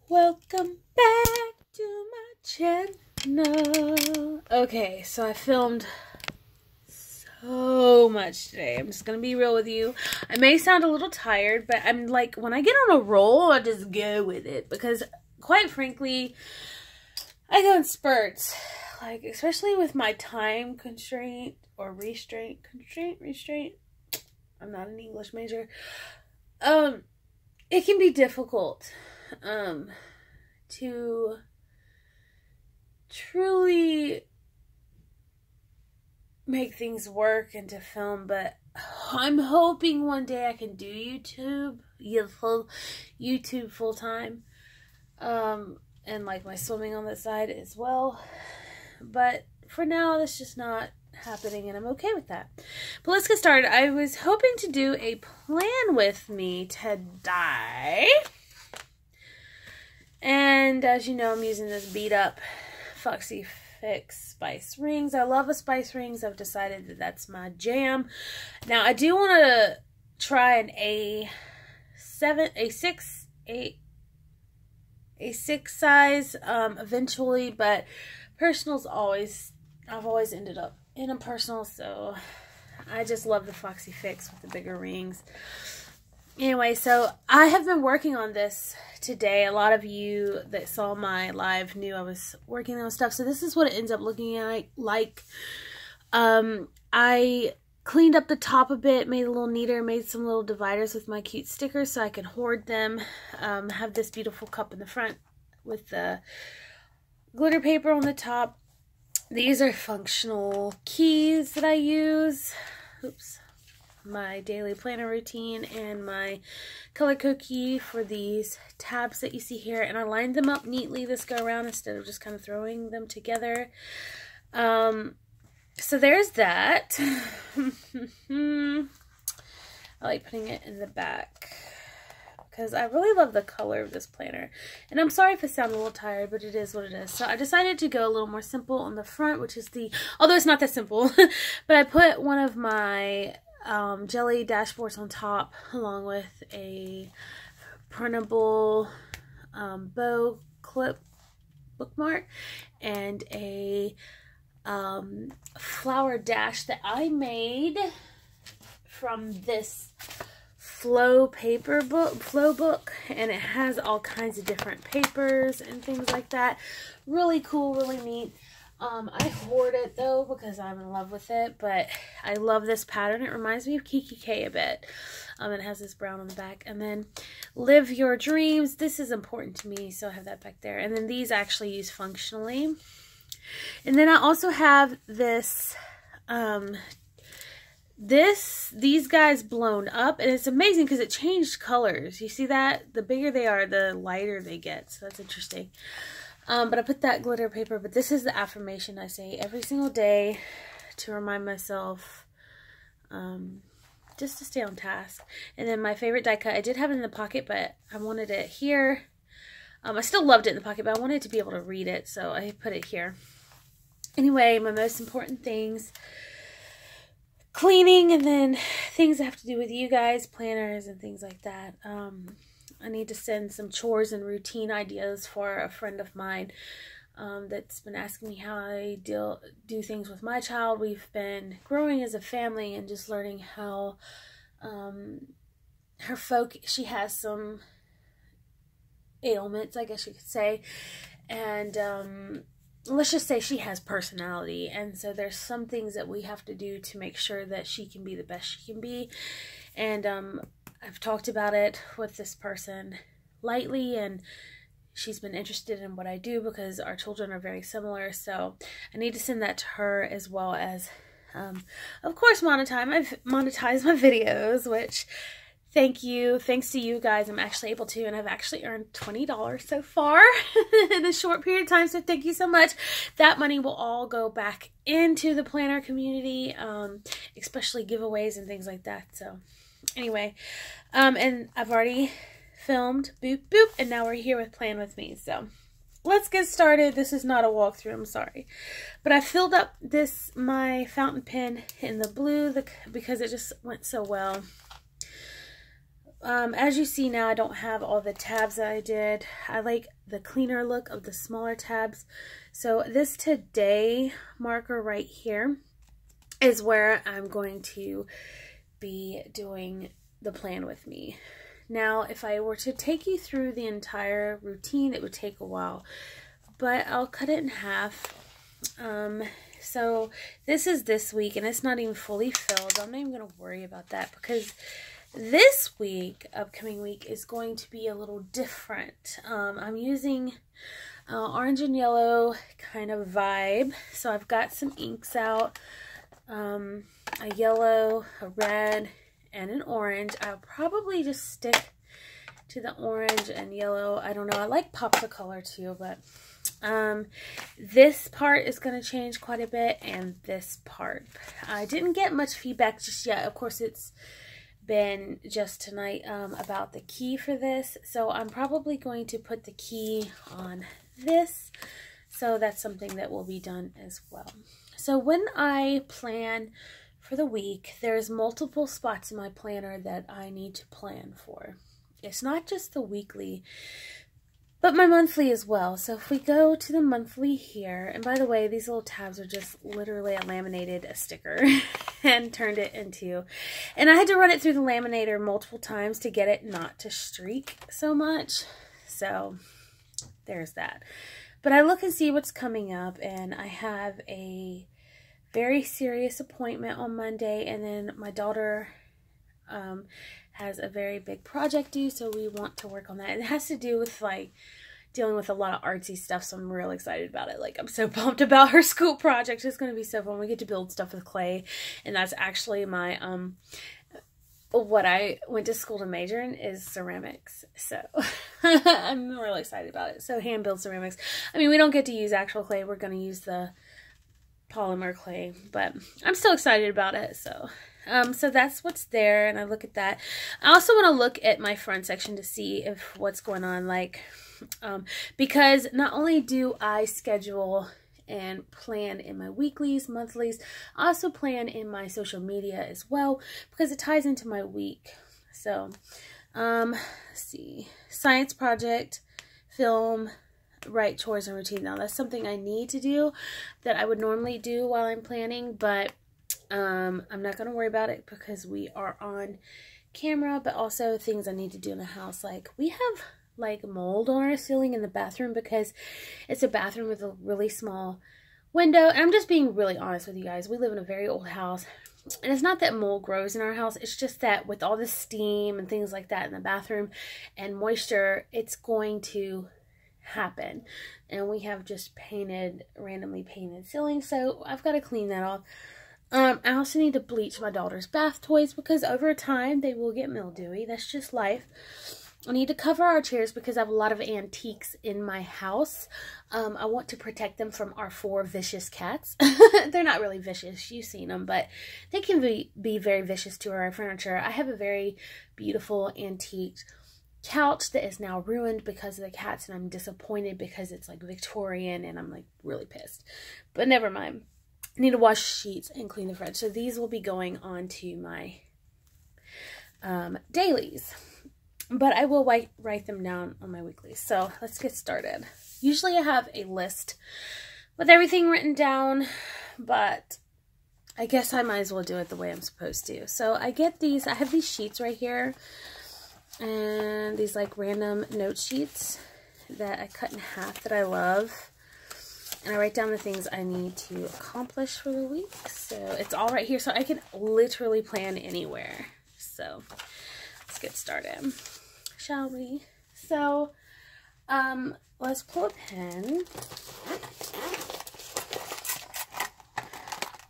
Welcome back to my channel. Okay, so I filmed so much today. I'm just gonna be real with you. I may sound a little tired, but I'm like, when I get on a roll, I just go with it. Because, quite frankly, I go in spurts. Like, especially with my time constraint or restraint. Restraint. I'm not an English major. It can be difficult to truly make things work and to film, but I'm hoping one day I can do YouTube full time, and like my swimming on the side as well. But for now, that's just not happening, and I'm okay with that. But let's get started. I was hoping to do a plan with me today, and as you know, I'm using this beat up Foxy Fix spice rings. I love a spice rings. I've decided that that's my jam. Now I do want to try an a six size eventually, but personals I've always ended up in a personal, so I just love the Foxy Fix with the bigger rings. Anyway, so I have been working on this today. A lot of you that saw my live knew I was working on stuff. So this is what it ends up looking like. I cleaned up the top a bit, made it a little neater, made some little dividers with my cute stickers so I can hoard them. Have this beautiful cup in the front with the glitter paper on the top. These are functional keys that I use. Oops. My daily planner routine and my color code key for these tabs that you see here, and I lined them up neatly this go around instead of just kind of throwing them together. So there's that. I like putting it in the back because I really love the color of this planner, and I'm sorry if I sound a little tired, but it is what it is. So I decided to go a little more simple on the front, which is although it's not that simple, but I put one of my jelly dashboards on top, along with a printable bow clip bookmark and a flower dash that I made from this flow book, and it has all kinds of different papers and things like that. Really cool, really neat. I hoard it though because I'm in love with it, but I love this pattern. It reminds me of Kiki K a bit. It has this brown on the back. And then Live Your Dreams. This is important to me, so I have that back there. And then these I actually use functionally. And then I also have this, these guys blown up, and it's amazing because it changed colors. You see that? The bigger they are, the lighter they get, so that's interesting. But I put that glitter paper, but this is the affirmation I say every single day to remind myself just to stay on task. And then my favorite die cut, I did have it in the pocket, but I wanted it here. I still loved it in the pocket, but I wanted to be able to read it, so I put it here. Anyway, my most important things, cleaning, and then things that have to do with you guys, planners and things like that. I need to send some chores and routine ideas for a friend of mine that's been asking me how I do things with my child. We've been growing as a family and just learning how she has some ailments, I guess you could say, and let's just say she has personality, and so there's some things that we have to do to make sure that she can be the best she can be. And I've talked about it with this person lightly, and she's been interested in what I do because our children are very similar. So I need to send that to her, as well as, of course, monetize my videos, which thanks to you guys, I'm actually able to, and I've actually earned $20 so far in a short period of time, so thank you so much. That money will all go back into the planner community, especially giveaways and things like that. So anyway, and I've already filmed, boop, boop, and now we're here with Plan With Me. So let's get started. This is not a walkthrough, I'm sorry. But I filled up my fountain pen in the blue because it just went so well. as you see now, I don't have all the tabs that I did. I like the cleaner look of the smaller tabs. So this today marker right here is where I'm going to be doing the plan with me. Now, if I were to take you through the entire routine, it would take a while, but I'll cut it in half. So this is this week, and it's not even fully filled. I'm not even going to worry about that because this week, upcoming week, is going to be a little different. I'm using orange and yellow kind of vibe. So I've got some inks out, a yellow, a red, and an orange. I'll probably just stick to the orange and yellow. I don't know. I like pops of color too, but this part is going to change quite a bit, and this part. I didn't get much feedback just yet. Of course, it's been just tonight about the key for this, so I'm probably going to put the key on this, so that's something that will be done as well. So when I plan for the week, there's multiple spots in my planner that I need to plan for. It's not just the weekly, but my monthly as well. So if we go to the monthly here, and by the way, these little tabs are just literally I laminated a sticker and turned it into, and I had to run it through the laminator multiple times to get it not to streak so much. So there's that. But I look and see what's coming up, and I have a very serious appointment on Monday, and then my daughter has a very big project due, so we want to work on that. It has to do with like dealing with a lot of artsy stuff, so I'm real excited about it. Like, I'm so pumped about her school project. It's going to be so fun. We get to build stuff with clay, and that's actually my what I went to school to major in is ceramics, so I'm really excited about it. So hand build ceramics. I mean, we don't get to use actual clay. We're going to use the polymer clay, but I'm still excited about it. So so that's what's there, and I look at that. I also want to look at my front section to see if what's going on, like because not only do I schedule and plan in my weeklies, monthlies, I also plan in my social media as well because it ties into my week. So let's see, science project, film, write, chores, and routine. Now that's something I need to do that I would normally do while I'm planning, but I'm not going to worry about it because we are on camera. But also things I need to do in the house, like we have like mold on our ceiling in the bathroom because it's a bathroom with a really small window. And I'm just being really honest with you guys. We live in a very old house, and it's not that mold grows in our house. It's just that with all the steam and things like that in the bathroom and moisture, it's going to happen. And we have just randomly painted ceiling, so I've got to clean that off. I also need to bleach my daughter's bath toys because over time they will get mildewy. That's just life. I need to cover our chairs because I have a lot of antiques in my house. I want to protect them from our 4 vicious cats. They're not really vicious, you've seen them, but they can be very vicious to our furniture. I have a very beautiful antique couch that is now ruined because of the cats, and I'm disappointed because it's like Victorian, and I'm like really pissed. But never mind. I need to wash sheets and clean the fridge. So these will be going on to my dailies. But I will write them down on my weeklies. So let's get started. Usually I have a list with everything written down, but I guess I might as well do it the way I'm supposed to. So I get these, I have these sheets right here, and these like random note sheets that I cut in half that I love. And I write down the things I need to accomplish for the week. So it's all right here. So I can literally plan anywhere. So let's get started, shall we? So let's pull a pen.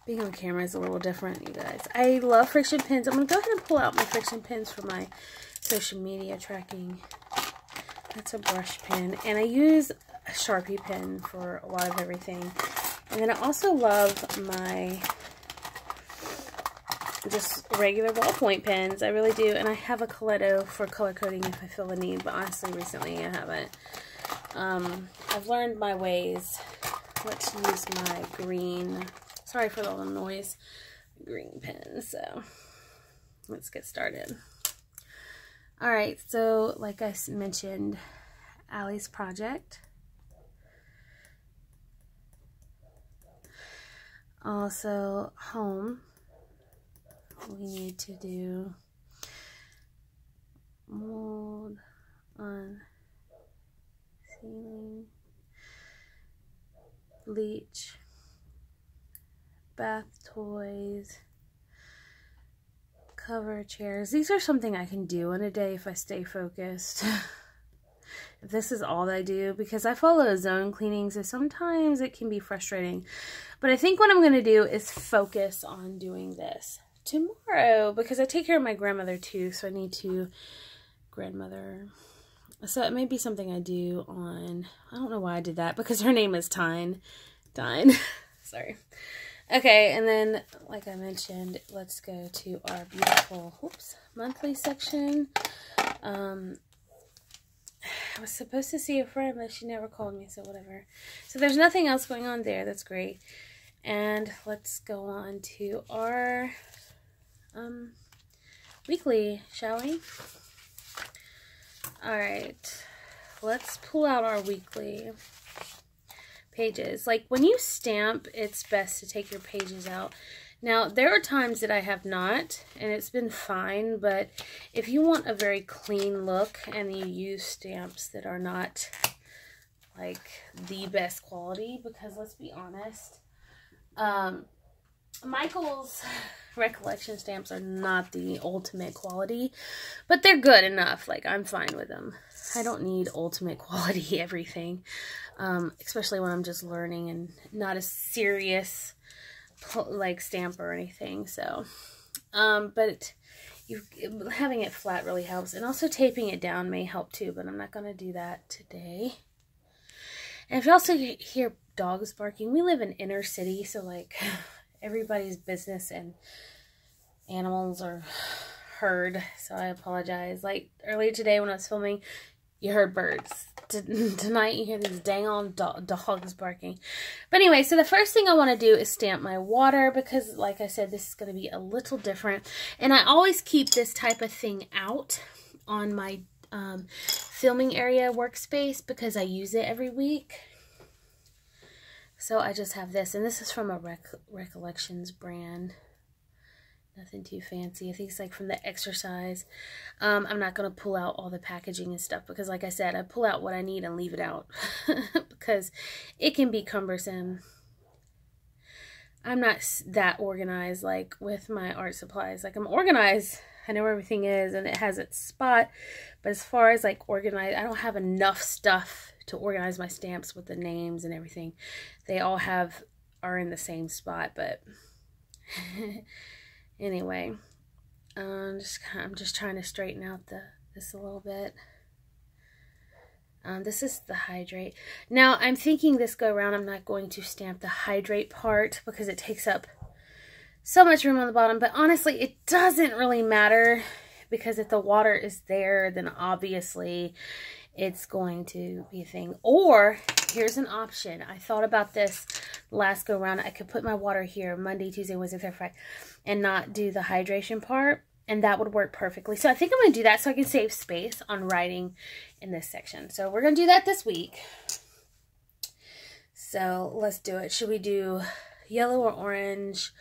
Being on camera is a little different, you guys. I love friction pens. I'm going to go ahead and pull out my friction pens for my social media tracking. That's a brush pen. And I use a Sharpie pen for a lot of everything. And then I also love my just regular ballpoint pens. I really do. And I have a Coletto for color coding if I feel the need. But honestly, recently I haven't. I've learned my ways. Let's use my green. Sorry for all the noise. Green pen. So let's get started. All right, so like I mentioned, Allie's project. Also, home. We need to do mold on ceiling, bleach, bath toys, cover chairs. These are something I can do in a day if I stay focused. If this is all I do, because I follow a zone cleaning, so sometimes it can be frustrating. But I think what I'm going to do is focus on doing this tomorrow, because I take care of my grandmother too, so I need to grandmother. So it may be something I do on, I don't know why I did that, because her name is Tyne. Sorry. Okay, and then, like I mentioned, let's go to our beautiful, monthly section. I was supposed to see a friend, but she never called me, so whatever. So there's nothing else going on there. That's great. And let's go on to our weekly, shall we? All right, let's pull out our weekly pages. Like when you stamp, it's best to take your pages out. Now, there are times that I have not, and it's been fine, but if you want a very clean look and you use stamps that are not like the best quality, because let's be honest, Michael's recollection stamps are not the ultimate quality, but they're good enough. Like, I'm fine with them. I don't need ultimate quality everything, especially when I'm just learning and not a serious like stamp or anything. So but having it flat really helps, and also taping it down may help too, but I'm not going to do that today. And if you also hear dogs barking, we live in inner city, so like everybody's business and animals are heard, so I apologize. Like earlier today when I was filming, you heard birds. Tonight you hear these dang on dogs barking. But anyway, so the first thing I want to do is stamp my water, because like I said, this is going to be a little different. And I always keep this type of thing out on my filming area workspace because I use it every week. So I just have this, and this is from a Recollections brand. Nothing too fancy. I think it's like from the exercise. I'm not going to pull out all the packaging and stuff because, like I said, I pull out what I need and leave it out because it can be cumbersome. I'm not that organized like with my art supplies. Like, I'm organized. I know where everything is and it has its spot. But as far as like organized, I don't have enough stuff to organize my stamps with the names and everything. They all are in the same spot, but anyway, I'm just trying to straighten out this a little bit. This is the hydrate. Now, I'm thinking this go around, I'm not going to stamp the hydrate part because it takes up so much room on the bottom. But honestly, it doesn't really matter, because if the water is there, then obviously it's going to be a thing. Or here's an option. I thought about this last go around. I could put my water here Monday, Tuesday, Wednesday, Thursday, Friday, and not do the hydration part, and that would work perfectly. So I think I'm going to do that so I can save space on writing in this section. So we're going to do that this week. So let's do it. Should we do yellow or orange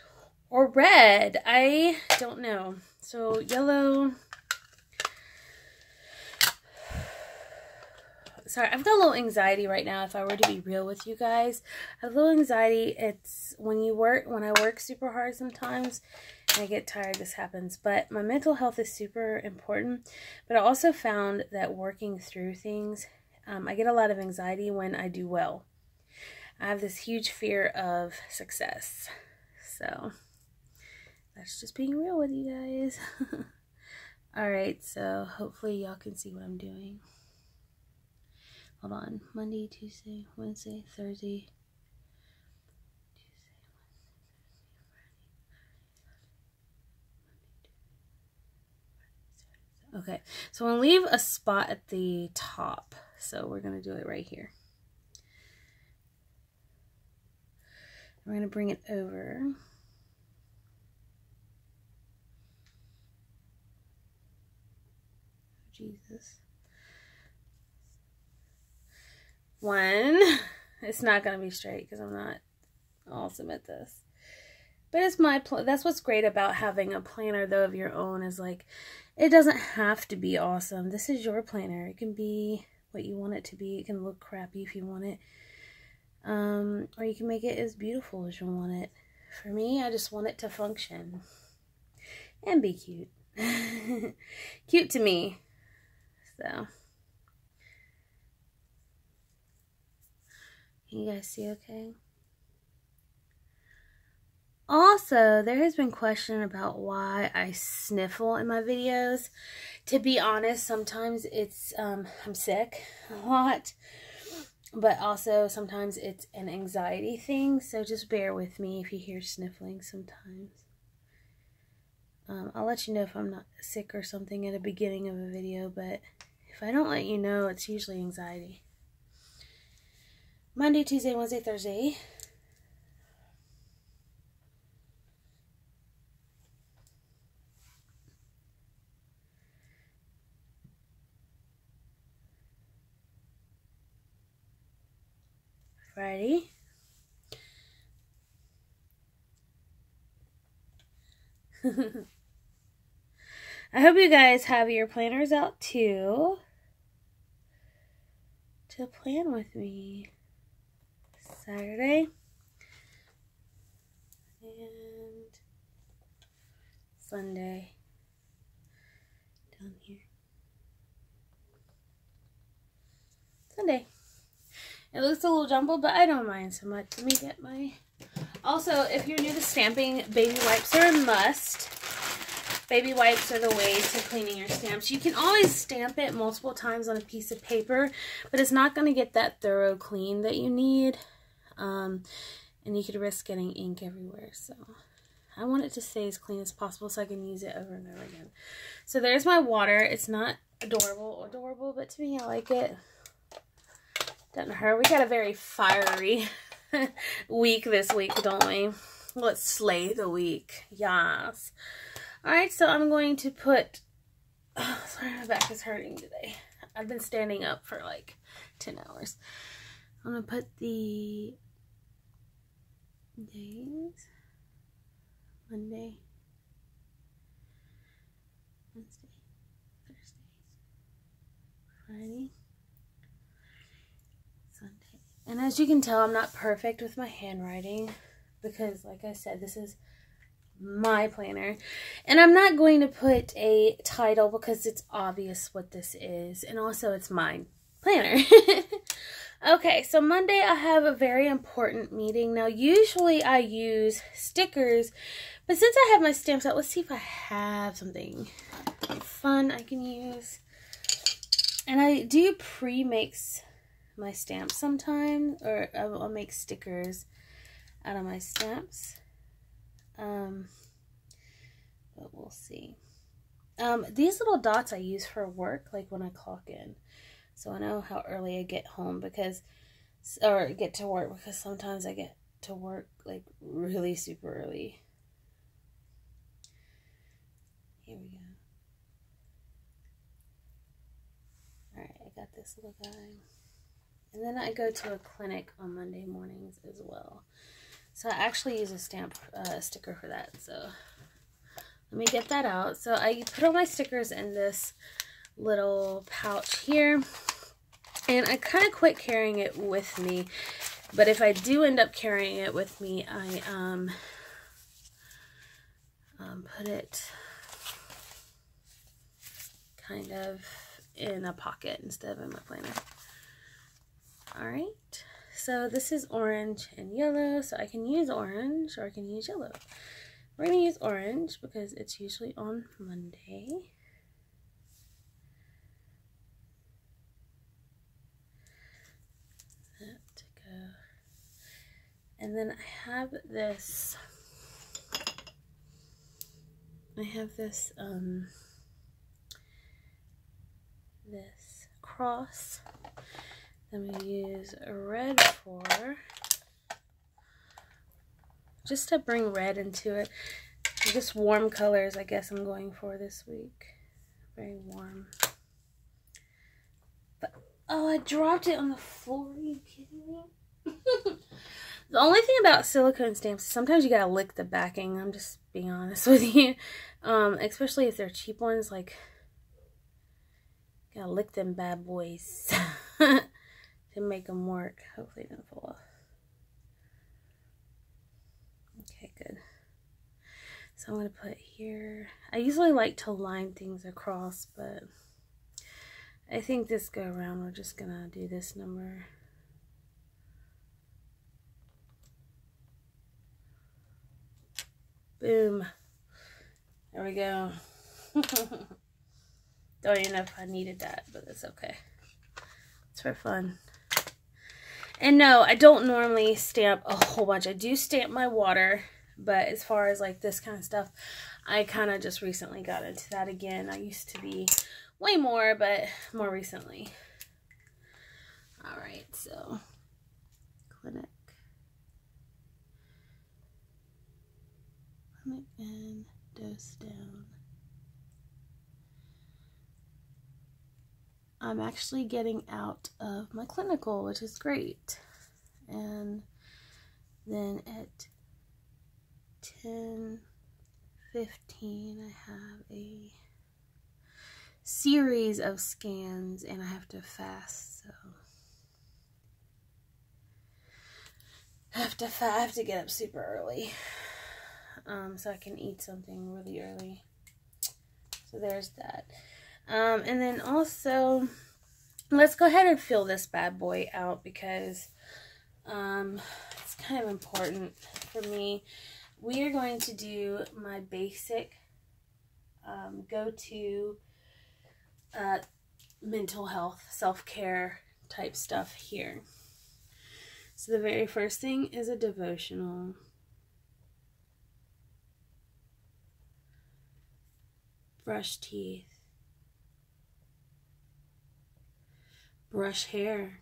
or red? I don't know. So yellow. Sorry, I've got a little anxiety right now, if I were to be real with you guys. I have a little anxiety. It's when I work super hard sometimes and I get tired, this happens. But my mental health is super important. But I also found that working through things, I get a lot of anxiety when I do well. I have this huge fear of success. So that's just being real with you guys. Alright, so hopefully y'all can see what I'm doing. Hold on. Monday, Tuesday, Wednesday, Thursday. Okay, so I'm going to leave a spot at the top. So we're going to do it right here. We're going to bring it over. Jesus. 1. It's not going to be straight because I'm not awesome at this. But it's my that's what's great about having a planner though of your own, is like it doesn't have to be awesome. This is your planner. It can be what you want it to be. It can look crappy if you want it. Or you can make it as beautiful as you want it. For me, I just want it to function and be cute. Cute to me. So, can you guys see okay? Also, there has been question about why I sniffle in my videos. To be honest, sometimes it's, I'm sick a lot. But also, sometimes it's an anxiety thing. So just bear with me if you hear sniffling sometimes. I'll let you know if I'm not sick or something at the beginning of a video. But if I don't let you know, it's usually anxiety. Monday, Tuesday, Wednesday, Thursday. Friday. I hope you guys have your planners out too to plan with me. Saturday and Sunday down here. Sunday. It looks a little jumbled, but I don't mind so much. Let me get my... Also, if you're new to stamping, baby wipes are a must. Baby wipes are the way to cleaning your stamps. You can always stamp it multiple times on a piece of paper, but it's not going to get that thorough clean that you need. And you could risk getting ink everywhere. So I want it to stay as clean as possible so I can use it over and over again. So there's my water. It's not adorable, but to me, I like it. Doesn't hurt. We got a very fiery week this week, don't we? Let's slay the week. Yes. Alright, so I'm going to put... Oh, sorry, my back is hurting today. I've been standing up for like 10 hours. I'm going to put the days. Monday, Wednesday, Thursday, Friday, Sunday. And as you can tell, I'm not perfect with my handwriting because, like I said, this is my planner. And I'm not going to put a title because it's obvious what this is. And also, it's my planner. Okay, so Monday I have a very important meeting. Now, usually I use stickers, but since I have my stamps out, let's see if I have something fun I can use. And I do pre-make my stamps sometimes, or I'll make stickers out of my stamps. But we'll see. These little dots I use for work, like when I clock in. So I know how early I get home or get to work, because sometimes I get to work like really super early. Here we go. Alright, I got this little guy. And then I go to a clinic on Monday mornings as well. So I actually use a sticker for that. So let me get that out. So I put all my stickers in this little pouch here. And I kind of quit carrying it with me. But if I do end up carrying it with me, I put it kind of in a pocket instead of in my planner. Alright, so this is orange and yellow, so I can use orange or I can use yellow. We're going to use orange because it's usually on Monday. That to go. And then I have this this cross. I'm going to use a red for, just to bring red into it. Just warm colors, I guess I'm going for this week. Very warm. Oh, I dropped it on the floor. Are you kidding me? The only thing about silicone stamps is sometimes you gotta lick the backing. I'm just being honest with you. Especially if they're cheap ones, like, gotta lick them bad boys to make them work. Hopefully it doesn't fall off. Okay, good. So I'm gonna put here. I usually like to line things across, but I think this go around we're just gonna do this number. Boom. There we go. Don't even know if I needed that, but it's okay. It's for fun. And no, I don't normally stamp a whole bunch. I do stamp my water, but as far as like this kind of stuff, I kind of just recently got into that again. I used to be way more, but more recently. Alright, so clinic and dose down. I'm actually getting out of my clinical, which is great. And then at 10:15, I have a series of scans, and I have to fast, so I have to get up super early, so I can eat something really early. So there's that. And then also, let's go ahead and fill this bad boy out because it's kind of important for me. We are going to do my basic go-to mental health, self-care type stuff here. So the very first thing is a devotional. Brush teeth. Brush hair.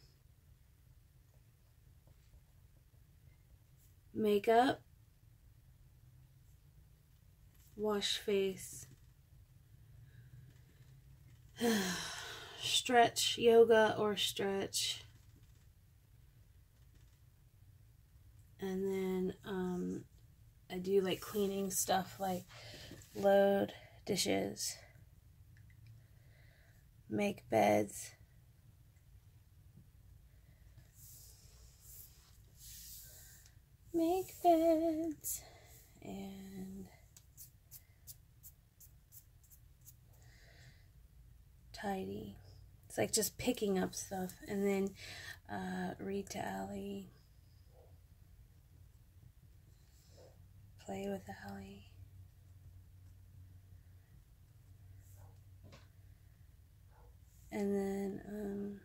Makeup. Wash face. Stretch, yoga or stretch. And then I do like cleaning stuff like load dishes, make beds, and tidy. It's like just picking up stuff. And then read to Allie, play with Allie. And then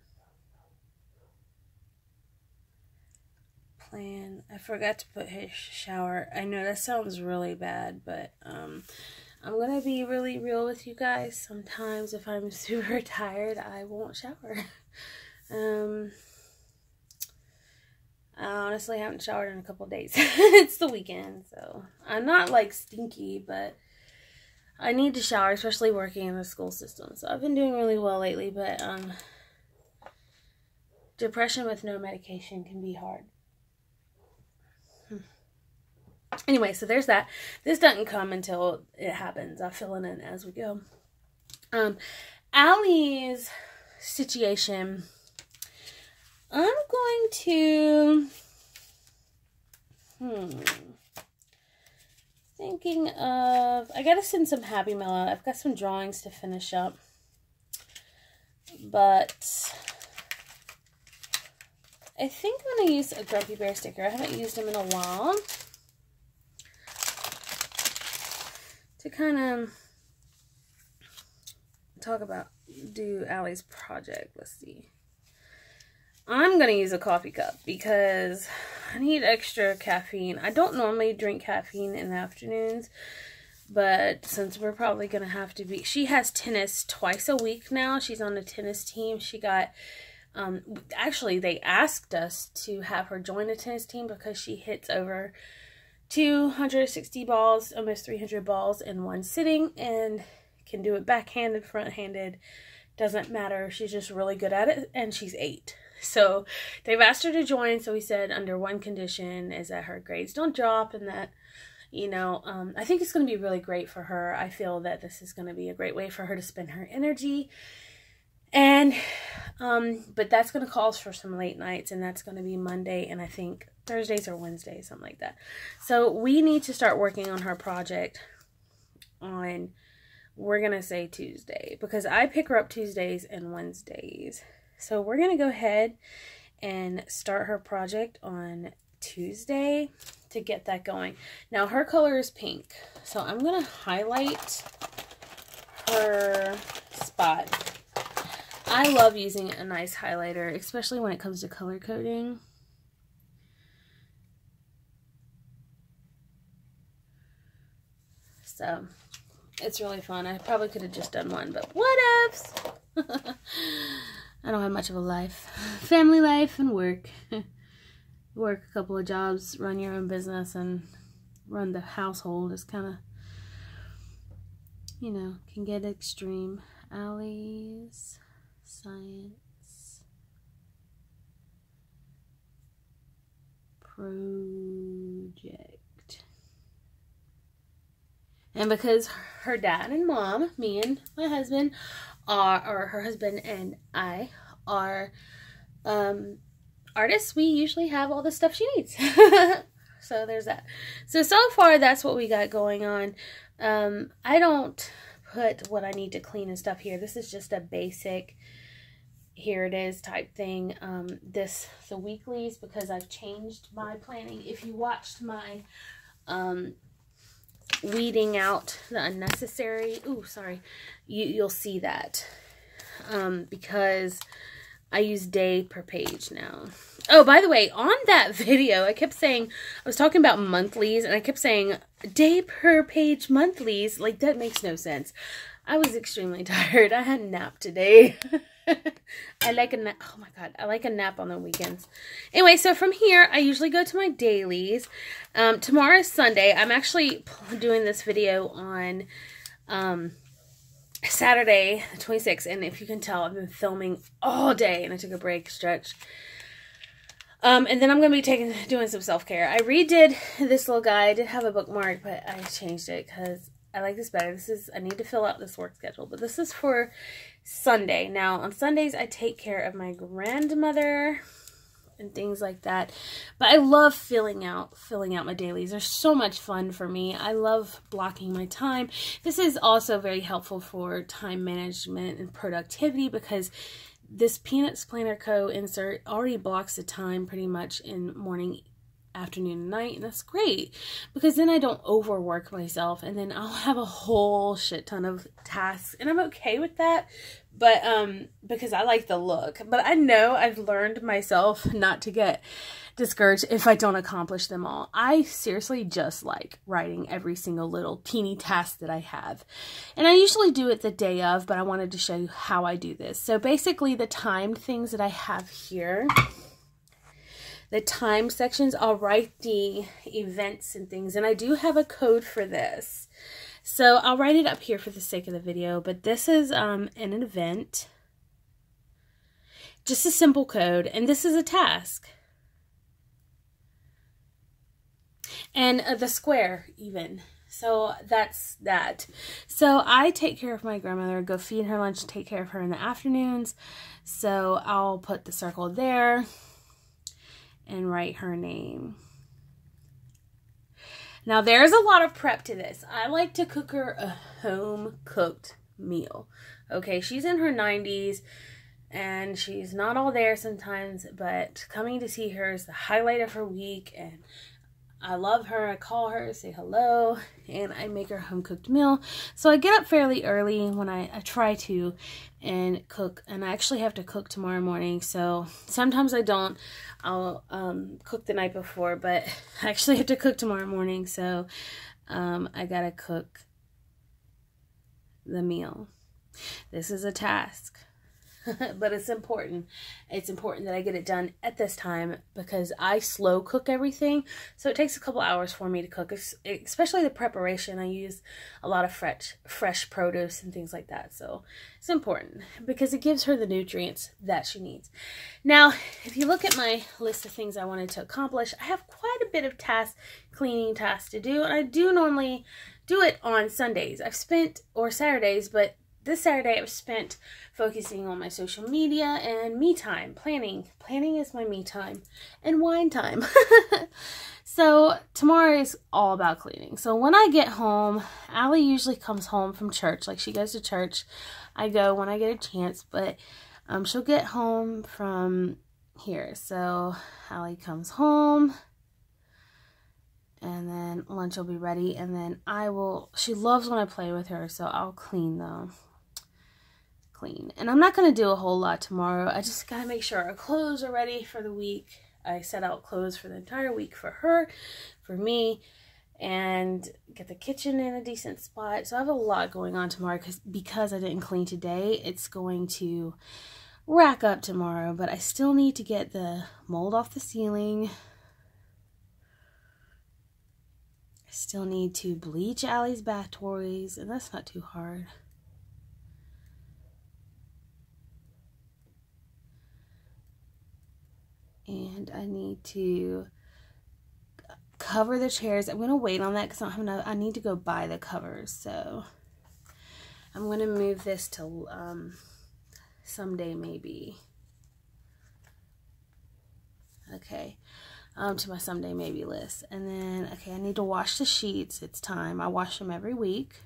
plan. I forgot to put his shower. I know that sounds really bad, but I'm gonna be really real with you guys. Sometimes if I'm super tired, I won't shower. I honestly haven't showered in a couple days. It's the weekend, so I'm not like stinky, but I need to shower, especially working in the school system. So I've been doing really well lately, but depression with no medication can be hard. Anyway, so there's that. This doesn't come until it happens. I'll fill it in as we go. Allie's situation, I'm going to thinking of, I gotta send some Happy Mail out. I've got some drawings to finish up, but I think I'm gonna use a Grumpy Bear sticker. I haven't used them in a while, to kind of talk about, do Allie's project. Let's see. I'm going to use a coffee cup because I need extra caffeine. I don't normally drink caffeine in the afternoons, but since we're probably going to have to be, she has tennis twice a week now. She's on the tennis team. She got, actually they asked us to have her join the tennis team because she hits over 260 balls, almost 300 balls in one sitting, and can do it backhanded, front-handed, Doesn't matter. She's just really good at it, and she's 8. So they've asked her to join. So we said under one condition is that her grades don't drop, and that, you know, I think it's going to be really great for her. I feel that this is going to be a great way for her to spend her energy. And, but that's going to call for some late nights, and that's going to be Monday, and I think Thursdays or Wednesdays, something like that. So we need to start working on her project on, we're going to say Tuesday, because I pick her up Tuesdays and Wednesdays. So we're going to go ahead and start her project on Tuesday to get that going. Now her color is pink, so I'm going to highlight her spot. I love using a nice highlighter, especially when it comes to color coding. So it's really fun. I probably could have just done one, but whatevs. I don't have much of a life. Family life and work. Work a couple of jobs, run your own business, and run the household is kind of, you know, can get extreme. Allie's Science Project. And because her dad and mom, me and my husband are, or her husband and I are artists, we usually have all the stuff she needs. So there's that. So far that's what we got going on. I don't put what I need to clean and stuff here. This is just a basic, here it is type thing. The weeklies, because I've changed my planning. If you watched my weeding out the unnecessary, you'll see that, because I use day per page now. Oh, by the way, on that video, I kept saying, I was talking about monthlies, and I kept saying day per page monthlies. Like, that makes no sense. I was extremely tired. I had a nap today. I like a nap. Oh my God. I like a nap on the weekends. Anyway, so from here, I usually go to my dailies. Tomorrow is Sunday. I'm actually doing this video on Saturday, the 26th. And if you can tell, I've been filming all day, and I took a break, stretch. And then I'm going to be doing some self-care. I redid this little guy. I did have a bookmark, but I changed it because I like this better. I need to fill out this work schedule, but this is for Sunday. Now, on Sundays, I take care of my grandmother and things like that. But I love filling out my dailies. They're so much fun for me. I love blocking my time. This is also very helpful for time management and productivity, because this Peanuts Planner Co. insert already blocks the time pretty much in morning, afternoon, and night, and that's great, because then I don't overwork myself, and then I'll have a whole shit ton of tasks, and I'm okay with that, but because I like the look. But I know I've learned myself not to get discouraged if I don't accomplish them all. I seriously just like writing every single little teeny task that I have, and I usually do it the day of, but I wanted to show you how I do this. So basically, the timed things that I have here, the time sections, I'll write the events and things, and I do have a code for this. So I'll write it up here for the sake of the video, but this is an event, just a simple code, and this is a task. And the square even. So that's that. So I take care of my grandmother, go feed her lunch, take care of her in the afternoons. So I'll put the circle there and write her name. Now there's a lot of prep to this. I like to cook her a home cooked meal. Okay, she's in her 90s and she's not all there sometimes, but coming to see her is the highlight of her week, and I love her. I call her, say hello, and I make her home-cooked meal. So I get up fairly early when I try to and cook, and I actually have to cook tomorrow morning, so sometimes I don't. I'll cook the night before, but I actually have to cook tomorrow morning, so I gotta cook the meal. This is a task. but it's important. It's important that I get it done at this time because I slow cook everything. So it takes a couple hours for me to cook, especially the preparation. I use a lot of fresh produce and things like that. So it's important because it gives her the nutrients that she needs. Now, if you look at my list of things I wanted to accomplish, I have quite a bit of cleaning tasks to do. And I do normally do it on Sundays. Or Saturdays, but this Saturday I've spent focusing on my social media and me time, planning. Planning is my me time and wine time. So tomorrow is all about cleaning. So when I get home, Allie usually comes home from church. Like, she goes to church. I go when I get a chance, but she'll get home from here. So Allie comes home, and then lunch will be ready, and then she loves when I play with her, so I'll clean though. And I'm not going to do a whole lot tomorrow. I just got to make sure our clothes are ready for the week. I set out clothes for the entire week for her, for me, and get the kitchen in a decent spot. So I have a lot going on tomorrow because I didn't clean today. It's going to rack up tomorrow, but I still need to get the mold off the ceiling. I still need to bleach Allie's bath toys, and that's not too hard. And I need to cover the chairs. I'm going to wait on that because I don't have enough. I need to go buy the covers. So I'm going to move this to someday maybe. Okay. To my someday maybe list. And then, okay, I need to wash the sheets. It's time. I wash them every week.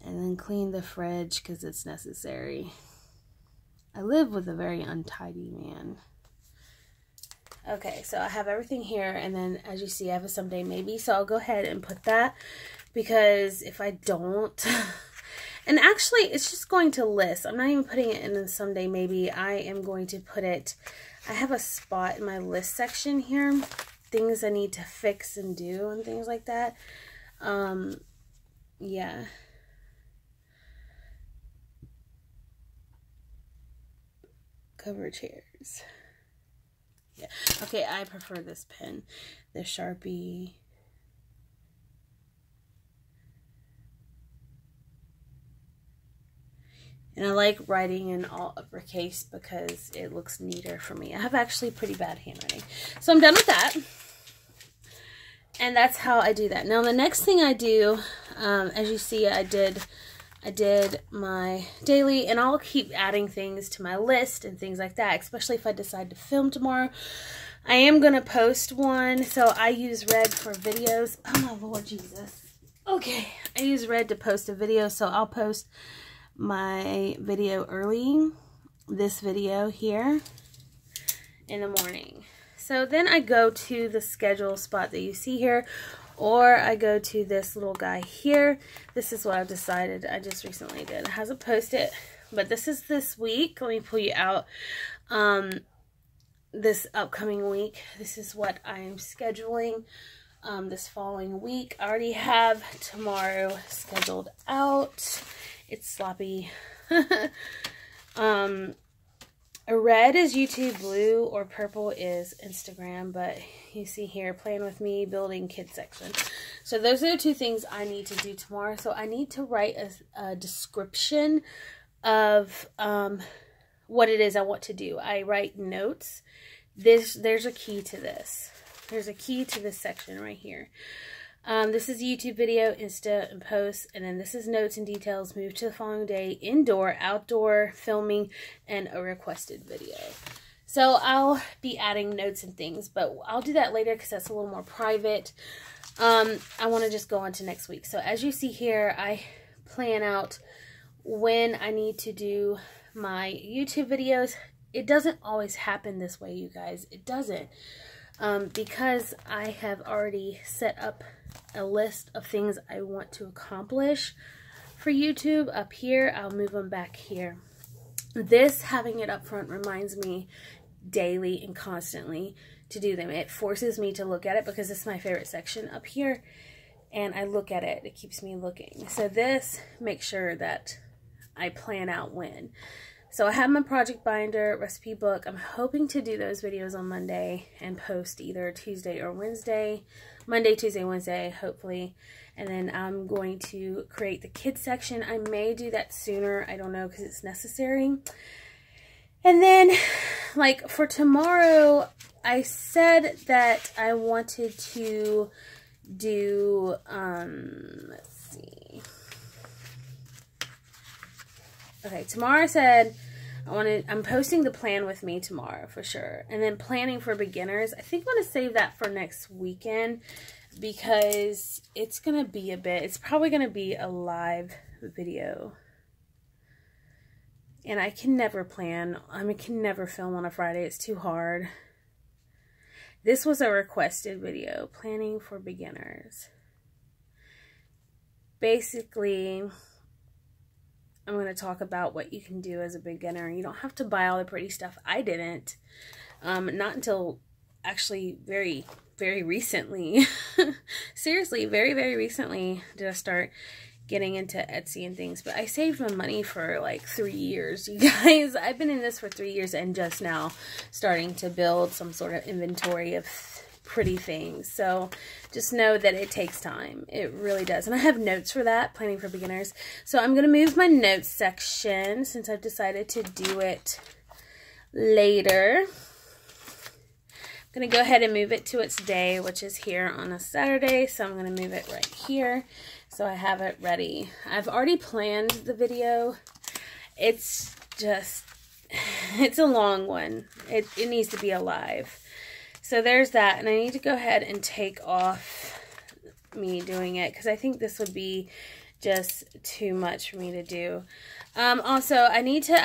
And then clean the fridge because it's necessary. I live with a very untidy man. Okay, so I have everything here, and then as you see, I have a someday maybe, so I'll go ahead and put that, because if I don't, and actually it's just going to list. I'm not even putting it in the someday maybe. I am going to put it, I have a spot in my list section here, things I need to fix and do and things like that. Yeah. Cover chairs. Yeah. Okay, I prefer this pen, the Sharpie. And I like writing in all uppercase because it looks neater for me. I have actually pretty bad handwriting. So I'm done with that. And that's how I do that. Now the next thing I do, as you see, I did my daily, and I'll keep adding things to my list and things like that, especially if I decide to film tomorrow. I am going to post one, so I use Red for videos. Oh my Lord Jesus. Okay, I use Red to post a video, so I'll post my video early, this video here, in the morning. So then I go to the schedule spot that you see here, or I go to this little guy here. This is what I've decided. I just recently did. It hasn't posted, but this is this week. Let me pull you out. This upcoming week. This is what I'm scheduling this following week. I already have tomorrow scheduled out. It's sloppy. Red is YouTube, blue or purple is Instagram, but you see here, Plan With Me, Building Kids section. So those are the two things I need to do tomorrow. So I need to write a description of what it is I want to do. I write notes. There's a key to this. There's a key to this section right here. This is YouTube video, Insta, and post. And then this is notes and details. Move to the following day. Indoor, outdoor, filming, and a requested video. So I'll be adding notes and things, but I'll do that later because that's a little more private. I want to just go on to next week. So as you see here, I plan out when I need to do my YouTube videos. It doesn't always happen this way, you guys. It doesn't. Because I have already set up a list of things I want to accomplish for YouTube up here. I'll move them back here. This, having it up front, reminds me daily and constantly to do them. It forces me to look at it because it's my favorite section up here, and I look at it. It keeps me looking. So this makes sure that I plan out when. So I have my project binder, recipe book. I'm hoping to do those videos on Monday and post either Tuesday or Wednesday. Monday, Tuesday, Wednesday, hopefully. And then I'm going to create the kids section. I may do that sooner. I don't know, because it's necessary. And then, like, for tomorrow, I said that I wanted to do, let's see. Okay, tomorrow I said I'm posting the plan with me tomorrow for sure. And then planning for beginners, I think I'm going to save that for next weekend because it's going to be it's probably going to be a live video. And I can never plan, can never film on a Friday. It's too hard. This was a requested video, planning for beginners. Basically, I'm going to talk about what you can do as a beginner. You don't have to buy all the pretty stuff. I didn't. Not until actually very, very recently. Seriously, very, very recently did I start getting into Etsy and things. But I saved my money for like 3 years, you guys. I've been in this for 3 years and just now starting to build some sort of inventory of pretty things. So just know that it takes time. It really does. And I have notes for that, planning for beginners. So I'm going to move my notes section since I've decided to do it later. I'm going to go ahead and move it to its day, which is here on a Saturday. So I'm going to move it right here so I have it ready. I've already planned the video. It's just, it's a long one. It needs to be alive. So there's that, and I need to go ahead and take off me doing it because I think this would be just too much for me to do. Also, I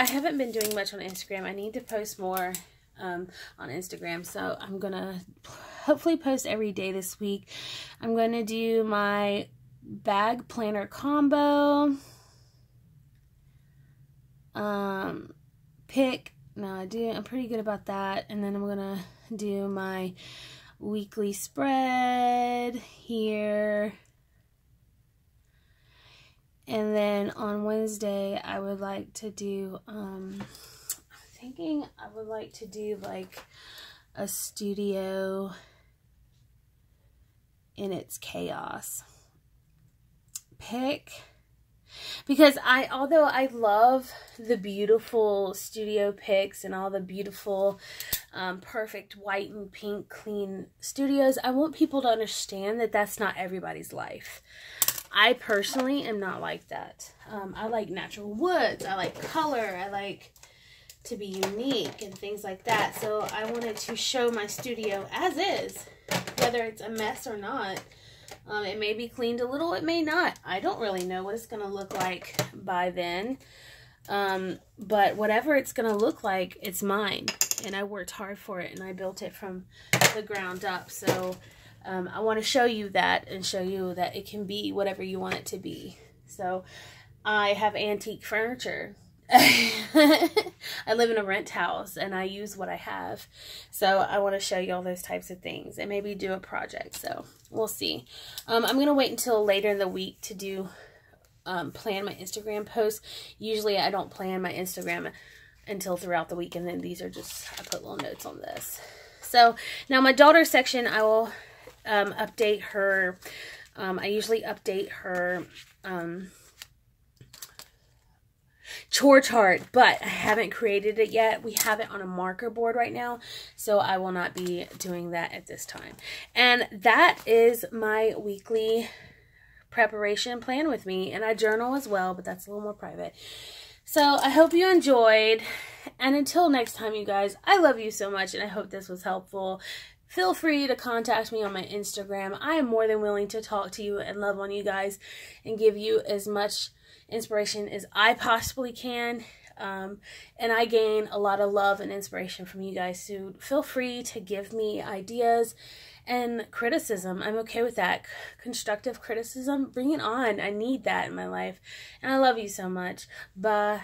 haven't been doing much on Instagram. I need to post more on Instagram, so I'm going to hopefully post every day this week. I'm going to do my bag planner combo, pick. No, I'm pretty good about that, and then I'm going to do my weekly spread here. And then on Wednesday, I would like to do, I'm thinking I would like to do like a studio in its chaos pick. Because although I love the beautiful studio pics and all the beautiful, perfect white and pink clean studios, I want people to understand that that's not everybody's life. I personally am not like that. I like natural woods. I like color. I like to be unique and things like that. So I wanted to show my studio as is, whether it's a mess or not. It may be cleaned a little, it may not. I don't really know what it's going to look like by then. But whatever it's going to look like, it's mine. And I worked hard for it, and I built it from the ground up. So I want to show you that and show you that it can be whatever you want it to be. So I have antique furniture. I live in a rent house and I use what I have. So I want to show you all those types of things and maybe do a project. So we'll see. I'm going to wait until later in the week to do plan my Instagram posts. Usually I don't plan my Instagram until throughout the week, and then these are just, I put little notes on this. So now my daughter section, I will update her. I usually update her chore chart, but I haven't created it yet. We have it on a marker board right now, so I will not be doing that at this time. And that is my weekly preparation plan with me, and I journal as well, but that's a little more private. So I hope you enjoyed, and until next time, you guys, I love you so much, and I hope this was helpful. Feel free to contact me on my Instagram. I am more than willing to talk to you and love on you guys and give you as much inspiration as I possibly can. And I gain a lot of love and inspiration from you guys, so feel free to give me ideas and criticism. I'm okay with that. Constructive criticism, bring it on. I need that in my life. And I love you so much. Bye.